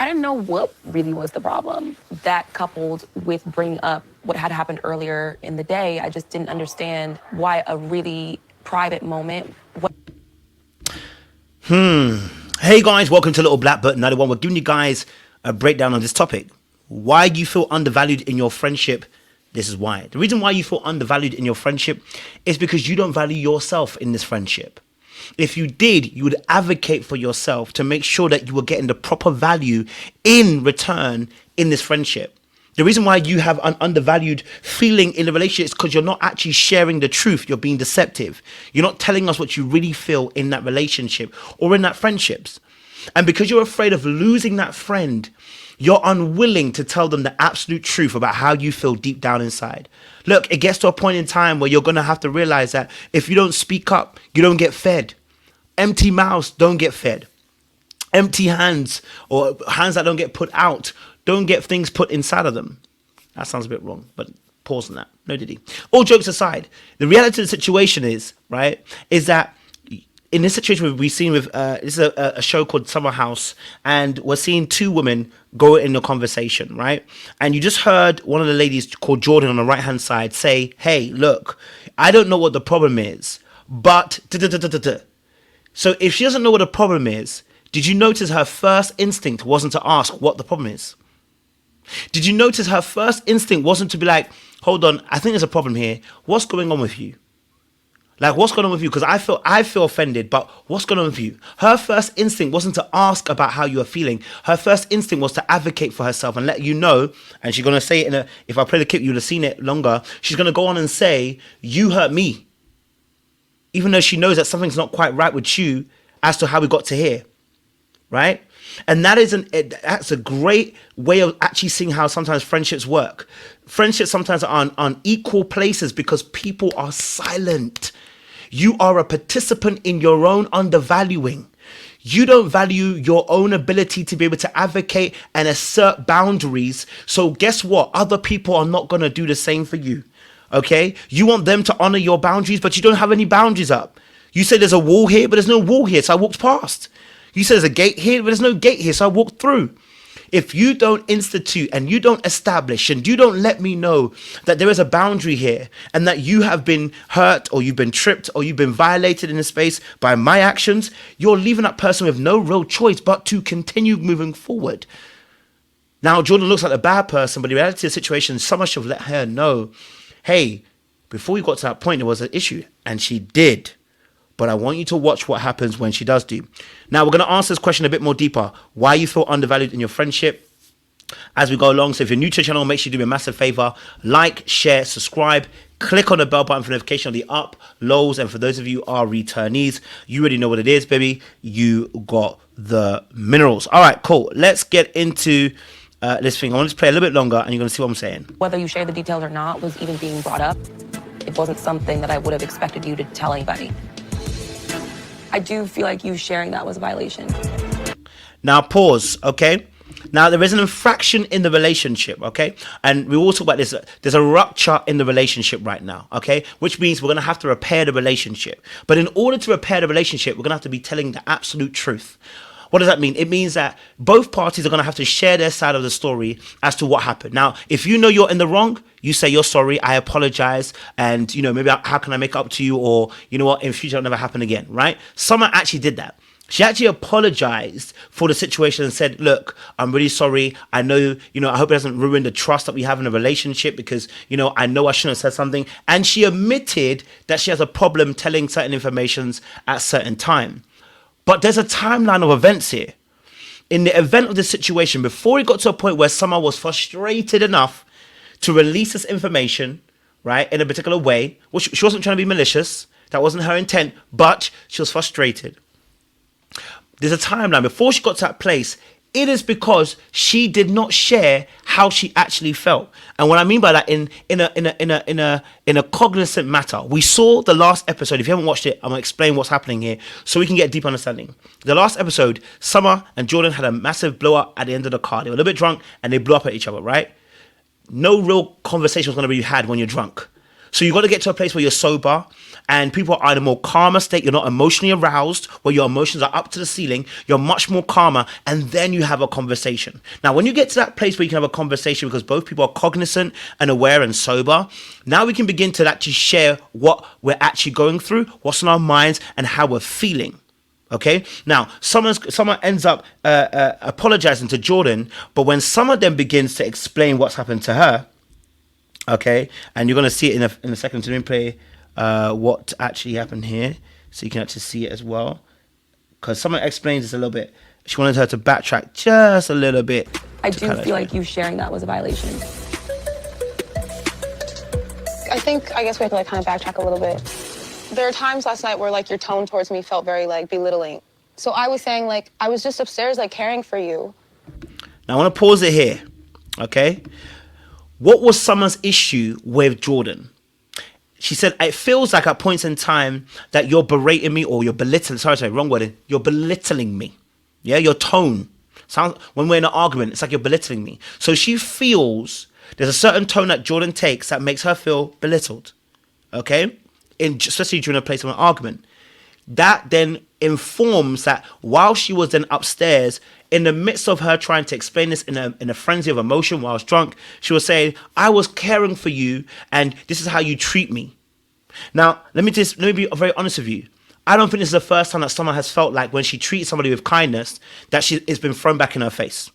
I didn't know what really was the problem. That coupled with bringing up what had happened earlier in the day, I just didn't understand why a really private moment. Hey guys, welcome to Little Black Button 91. We're giving you guys a breakdown on this topic. Why you feel undervalued in your friendship. This is why. The reason why you feel undervalued in your friendship is because you don't value yourself in this friendship. If you did, you would advocate for yourself to make sure that you were getting the proper value in return in this friendship. The reason why you have an undervalued feeling in the relationship is because you're not actually sharing the truth. You're being deceptive. You're not telling us what you really feel in that relationship or in that friendships. And because you're afraid of losing that friend, you're unwilling to tell them the absolute truth about how you feel deep down inside. Look, it gets to a point in time where you're going to have to realize that if you don't speak up, you don't get fed. Empty mouths don't get fed. Empty hands, or hands that don't get put out, don't get things put inside of them. That sounds a bit wrong, but pause on that. No diddy. All jokes aside, the reality of the situation is, right, is that in this situation we've seen with, this is a show called Summer House, and we're seeing two women go in a conversation, right? And you just heard one of the ladies called Jordan on the right-hand side say, hey, look, I don't know what the problem is, but... So if she doesn't know what the problem is, did you notice her first instinct wasn't to ask what the problem is? Did you notice her first instinct wasn't to be like, hold on, I think there's a problem here. What's going on with you? Like, what's going on with you? Because I feel offended, but what's going on with you? Her first instinct wasn't to ask about how you are feeling. Her first instinct was to advocate for herself and let you know, and she's going to say it if I play the clip, you'll have seen it longer. She's going to go on and say, you hurt me. Even though she knows that something's not quite right with you as to how we got to here, right? And that's a great way of actually seeing how sometimes friendships work. Friendships sometimes are on equal places because people are silent. You are a participant in your own undervaluing. You don't value your own ability to be able to advocate and assert boundaries. So guess what? Other people are not going to do the same for you. Okay? You want them to honor your boundaries, but you don't have any boundaries up. You say there's a wall here, but there's no wall here, so I walked past. You say there's a gate here, but there's no gate here, so I walked through. If you don't institute and you don't establish and you don't let me know that there is a boundary here and that you have been hurt or you've been tripped or you've been violated in a space by my actions, you're leaving that person with no real choice but to continue moving forward. Now, Jordan looks like a bad person, but the reality of the situation, someone should have let her know, hey, before we got to that point, there was an issue, and she did. But I want you to watch what happens when she does do. Now, we're going to answer this question a bit more deeper. Why you feel undervalued in your friendship as we go along. So if you're new to the channel, make sure you do me a massive favor. Like, share, subscribe. Click on the bell button for notification on the up, lows. And for those of you who are returnees, you already know what it is, baby. You got the minerals. All right, cool. Let's get into... this thing. I want to play a little bit longer and you're going to see what I'm saying. Whether you share the details or not was even being brought up. It wasn't something that I would have expected you to tell anybody. I do feel like you sharing that was a violation. Now pause, okay? Now there is an infraction in the relationship, okay? And we will talk about this. There's a rupture in the relationship right now, okay? Which means we're going to have to repair the relationship. But in order to repair the relationship, we're going to have to be telling the absolute truth. What does that mean? It means that both parties are going to have to share their side of the story as to what happened. Now, if you know you're in the wrong, you say you're sorry, I apologize, and, you know, maybe how can I make up to you, or, you know what, in future it'll never happen again, right? Someone actually did that. She actually apologized for the situation and said, look, I'm really sorry. I know, you know, I hope it doesn't ruin the trust that we have in a relationship because, you know, I know I shouldn't have said something. And she admitted that she has a problem telling certain informations at certain time. But there's a timeline of events here. In the event of this situation, before it got to a point where someone was frustrated enough to release this information, right, in a particular way, well, she wasn't trying to be malicious. That wasn't her intent, but she was frustrated. There's a timeline. Before she got to that place, it is because she did not share how she actually felt. And what I mean by that, in a cognizant matter, we saw the last episode. If you haven't watched it, I'm gonna explain what's happening here so we can get a deep understanding. The last episode, Summer and Jordan had a massive blow up at the end of the car. They were a little bit drunk and they blew up at each other, right? No real conversation was gonna be had when you're drunk. So you got to get to a place where you're sober and people are in a more calmer state. You're not emotionally aroused where your emotions are up to the ceiling. You're much more calmer, and then you have a conversation. Now, when you get to that place where you can have a conversation because both people are cognizant and aware and sober, now we can begin to actually share what we're actually going through, what's on our minds, and how we're feeling. Okay, now someone ends up apologizing to Jordan, but when someone then begins to explain what's happened to her, okay, and you're going to see it in a second. So let me play what actually happened here so you can actually see it as well, because someone explains this a little bit. She wanted her to backtrack just a little bit. I do feel like you sharing that was a violation. I guess we have to like kind of backtrack a little bit. There are times last night where like your tone towards me felt very like belittling. So I was saying like, I was just upstairs like caring for you. Now I want to pause it here, okay? What was Summer's issue with Jordan? She said, it feels like at points in time that you're berating me or you're belittling, sorry, wrong wording. You're belittling me. Yeah, your tone. Sounds, when we're in an argument, it's like you're belittling me. So she feels there's a certain tone that Jordan takes that makes her feel belittled, okay? Especially during a place of an argument. That then informs that while she was then upstairs, in the midst of her trying to explain this in a frenzy of emotion while I was drunk, she was saying, I was caring for you and this is how you treat me. Now, let me be very honest with you. I don't think this is the first time that someone has felt like when she treats somebody with kindness that it's been thrown back in her face.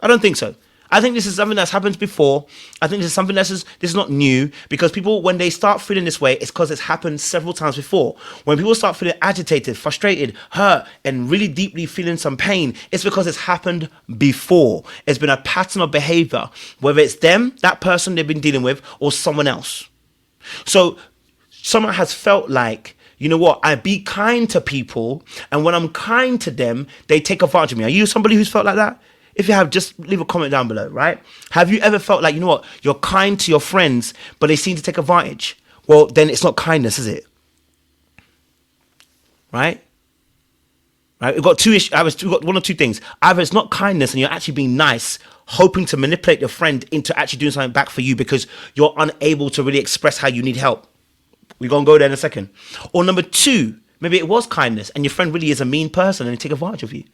I don't think so. I think this is something that's happened before. I think this is something this is not new, because people, when they start feeling this way, it's because it's happened several times before. When people start feeling agitated, frustrated, hurt, and really deeply feeling some pain, it's because it's happened before. It's been a pattern of behavior, whether it's them, that person they've been dealing with, or someone else. So someone has felt like, you know what, I be kind to people, and when I'm kind to them, they take advantage of me. Are you somebody who's felt like that? If you have, just leave a comment down below, right? Have you ever felt like, you know what, you're kind to your friends, but they seem to take advantage? Well, then it's not kindness, is it? Right? Right? We've got we've got one or two things. Either it's not kindness and you're actually being nice, hoping to manipulate your friend into actually doing something back for you because you're unable to really express how you need help. We're going to go there in a second. Or number two, maybe it was kindness and your friend really is a mean person and they take advantage of you.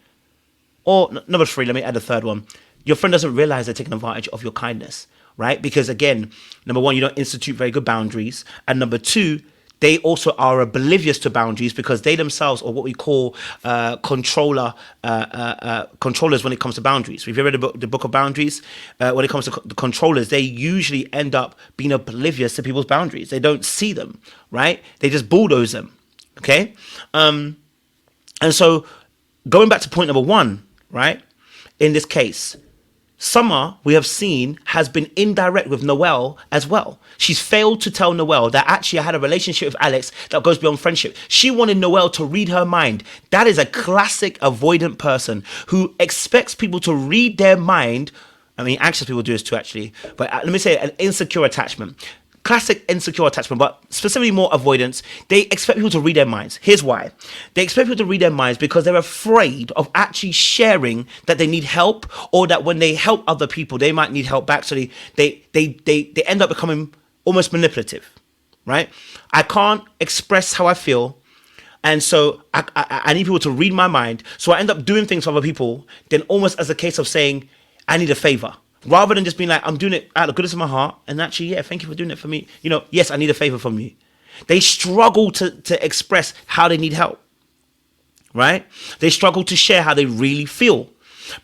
Or number three, let me add a third one. Your friend doesn't realize they're taking advantage of your kindness, right? Because again, number one, you don't institute very good boundaries. And number two, they also are oblivious to boundaries because they themselves are what we call controllers when it comes to boundaries. If you read the book of Boundaries, when it comes to the controllers, they usually end up being oblivious to people's boundaries. They don't see them, right? They just bulldoze them, okay? And so going back to point number one, right? In this case, Summer, we have seen, has been indirect with Noelle as well. She's failed to tell Noelle that actually I had a relationship with Alex that goes beyond friendship. She wanted Noelle to read her mind. That is a classic avoidant person who expects people to read their mind. I mean, anxious people do this too, actually. But let me say an insecure attachment. Classic insecure attachment, but specifically more avoidance. They expect people to read their minds. Here's why. They expect people to read their minds because they're afraid of actually sharing that they need help, or that when they help other people, they might need help back. So they end up becoming almost manipulative, right? I can't express how I feel, and so I need people to read my mind. So I end up doing things for other people, then almost as a case of saying, I need a favor. Rather than just being like, I'm doing it out of the goodness of my heart, and actually, yeah, thank you for doing it for me. You know, yes, I need a favor from you. They struggle to express how they need help, right? They struggle to share how they really feel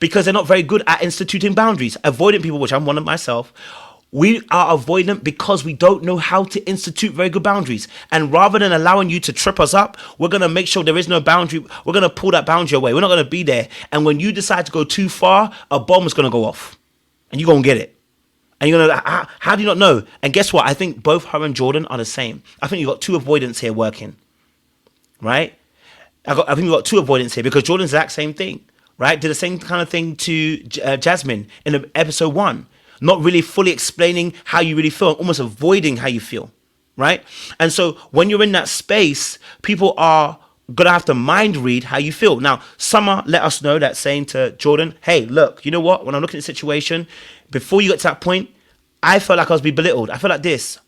because they're not very good at instituting boundaries. Avoidant people, which I'm one of myself, we are avoidant because we don't know how to institute very good boundaries. And rather than allowing you to trip us up, we're going to make sure there is no boundary. We're going to pull that boundary away. We're not going to be there. And when you decide to go too far, a bomb is going to go off. And you're going to get it. And you're going to, how do you not know? And guess what? I think both her and Jordan are the same. I think you've got two avoidants here working. Right? I think you've got two avoidants here because Jordan's the exact same thing. Right? Did the same kind of thing to Jasmine in episode 1. Not really fully explaining how you really feel. Almost avoiding how you feel. Right? And so when you're in that space, people are gonna have to mind read how you feel. Now, Summer let us know that, saying to Jordan, hey, look, you know what? When I'm looking at the situation, before you get to that point, I felt like I was being belittled. I felt like this.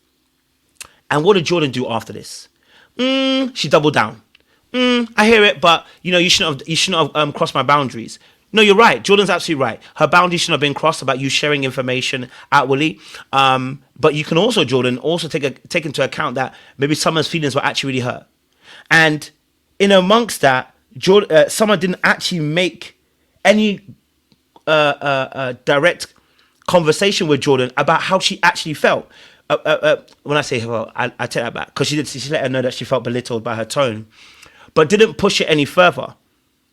And what did Jordan do after this? She doubled down. I hear it, but you shouldn't have crossed my boundaries. No, you're right. Jordan's absolutely right. Her boundaries shouldn't have been crossed about you sharing information outwardly. But you can also, Jordan, also take into account that maybe Summer's feelings were actually really hurt. And in amongst that, Summer didn't actually make any direct conversation with Jordan about how she actually felt. When I say, well, I take that back, because she let her know that she felt belittled by her tone, but didn't push it any further,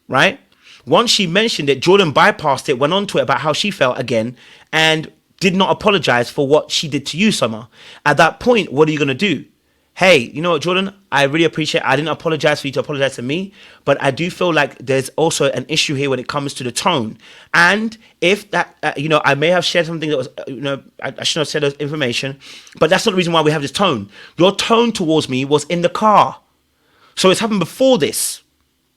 right? Once she mentioned it, Jordan bypassed it, went on to it about how she felt again, and did not apologize for what she did to you, Summer. At that point, what are you going to do? Hey, you know what, Jordan? I really appreciate it. I didn't apologize for you to apologize to me, but I do feel like there's also an issue here when it comes to the tone. And if that, I may have shared something that was, I shouldn't have said those information, but that's not the reason why we have this tone. Your tone towards me was in the car. So it's happened before this.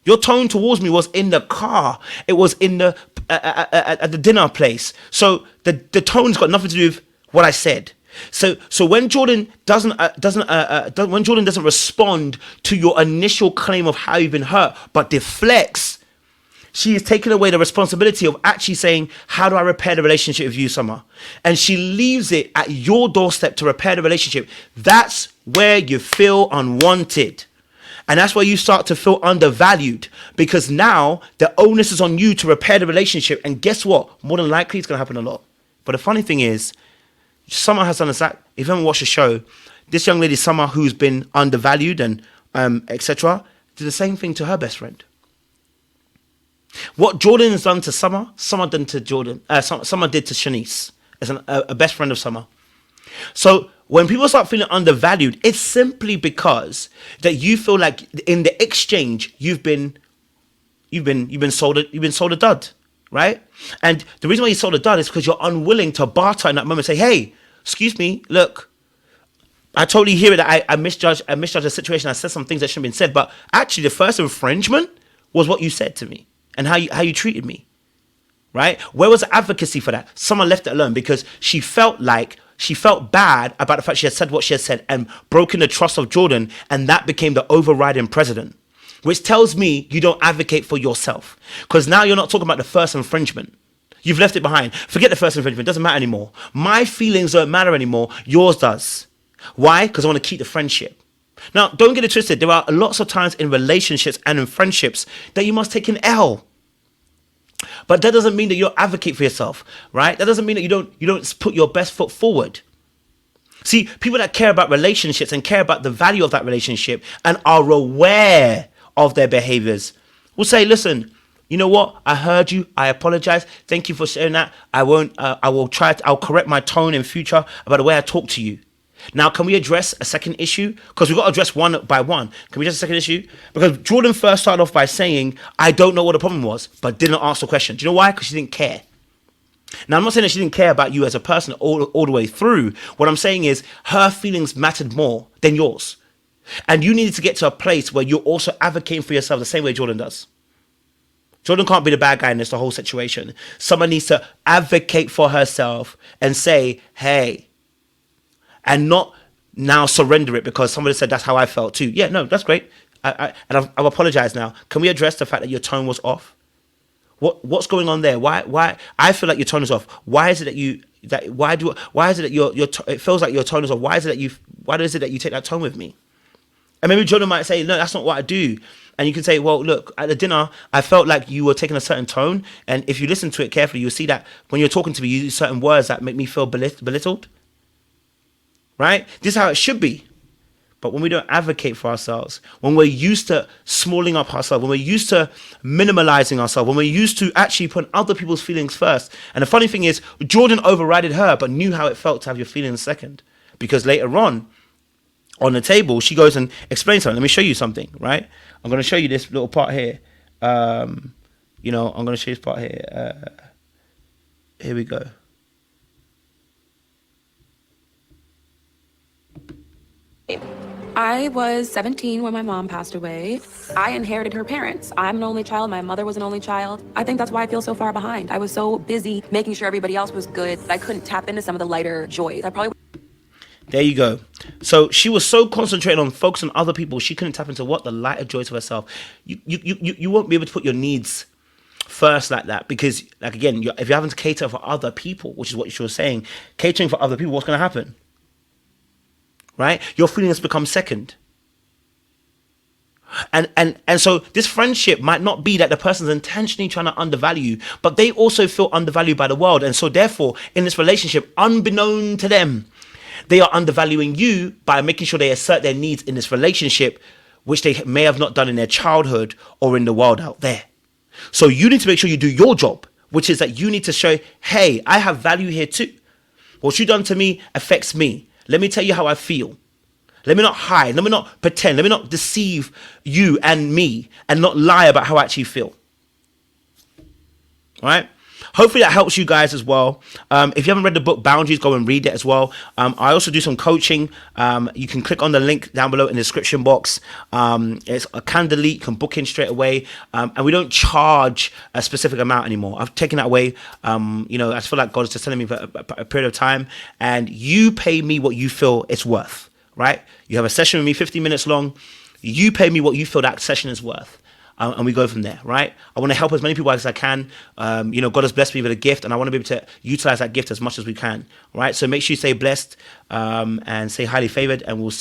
Your tone towards me was in the car. It was in the at the dinner place. So the tone's got nothing to do with what I said. So when Jordan doesn't respond to your initial claim of how you've been hurt, but deflects, she is taking away the responsibility of actually saying, how do I repair the relationship with you, Summer? And she leaves it at your doorstep to repair the relationship. That's where you feel unwanted. And that's where you start to feel undervalued, because now the onus is on you to repair the relationship. And guess what? More than likely, it's going to happen a lot. But the funny thing is, Summer has done this. If you haven't watched the show, this young lady, Summer, who's been undervalued and etc., did the same thing to her best friend. What Jordan has done to Summer, Summer did to Jordan. Summer did to Shanice, as a best friend of Summer. So when people start feeling undervalued, it's simply because that you feel like in the exchange you've been sold a dud, right? And the reason why you sold a dud is because you're unwilling to barter in that moment. Say, hey, excuse me, look, I totally hear it that I misjudged the situation. I said some things that shouldn't have been said, but actually the first infringement was what you said to me and how you treated me, right? Where was the advocacy for that? Someone left it alone because she felt bad about the fact she had said what she had said and broken the trust of Jordan, and that became the overriding precedent, which tells me you don't advocate for yourself, because now you're not talking about the first infringement. You've left it behind. Forget the first infringement. It doesn't matter anymore. My feelings don't matter anymore. Yours does. Why? Because I want to keep the friendship. Now, don't get it twisted. There are lots of times in relationships and in friendships that you must take an L. But that doesn't mean that you don't advocate for yourself, right? That doesn't mean that you don't put your best foot forward. See, people that care about relationships and care about the value of that relationship and are aware of their behaviors will say, listen, you know what? I heard you. I apologize. Thank you for sharing that. I'll correct my tone in future about the way I talk to you. Now, can we address a second issue? Because we've got to address one by one. Can we address a second issue? Because Jordan first started off by saying, I don't know what the problem was, but didn't answer the question. Do you know why? Because she didn't care. Now, I'm not saying that she didn't care about you as a person all the way through. What I'm saying is her feelings mattered more than yours. And you needed to get to a place where you're also advocating for yourself the same way Jordan does. Jordan can't be the bad guy in this, the whole situation. Someone needs to advocate for herself and say, hey, and not now surrender it because somebody said that's how I felt too. Yeah, no, that's great. I've apologized now. Can we address the fact that your tone was off? What's going on there? Why I feel like your tone is off. Why is it that it feels like your tone is off? Why is it that you take that tone with me? And maybe Jordan might say, no, that's not what I do. And you can say, well, look, at the dinner, I felt like you were taking a certain tone. And if you listen to it carefully, you'll see that when you're talking to me, you use certain words that make me feel belittled. Right? This is how it should be. But when we don't advocate for ourselves, when we're used to smalling up ourselves, when we're used to minimalizing ourselves, when we're used to actually putting other people's feelings first. And the funny thing is, Jordan overrided her, but knew how it felt to have your feelings second. Because later on the table, she goes and explains something. Let me show you something, right? I'm going to show you this little part here. I'm going to show you this part here. Here we go. I was 17 when my mom passed away. I inherited her parents. I'm an only child. My mother was an only child. I think that's why I feel so far behind. I was so busy making sure everybody else was good that I couldn't tap into some of the lighter joys. There you go. So she was so concentrated on focusing on other people, she couldn't tap into what the light of joy to herself. You won't be able to put your needs first like that, because, like, again, if you're having to cater for other people, which is what she was saying, catering for other people, what's going to happen? Right? Your feelings become second. And so this friendship might not be that the person's intentionally trying to undervalue you, but they also feel undervalued by the world. And so therefore, in this relationship, unbeknown to them, they are undervaluing you by making sure they assert their needs in this relationship, which they may have not done in their childhood or in the world out there. So you need to make sure you do your job, which is that you need to show, hey, I have value here too. What you done to me affects me. Let me tell you how I feel. Let me not hide. Let me not pretend. Let me not deceive you and me and not lie about how I actually feel. All right? Hopefully that helps you guys as well. If you haven't read the book Boundaries, go and read it as well. I also do some coaching. You can click on the link down below in the description box. It's a can delete, you can book in straight away. And we don't charge a specific amount anymore. I've taken that away. I feel like God is just telling me for a period of time. And you pay me what you feel it's worth. Right? You have a session with me, 15 minutes long. You pay me what you feel that session is worth. And we go from there, right? I want to help as many people as I can. God has blessed me with a gift, and I want to be able to utilize that gift as much as we can, right? So make sure you stay blessed and stay highly favored, and we'll see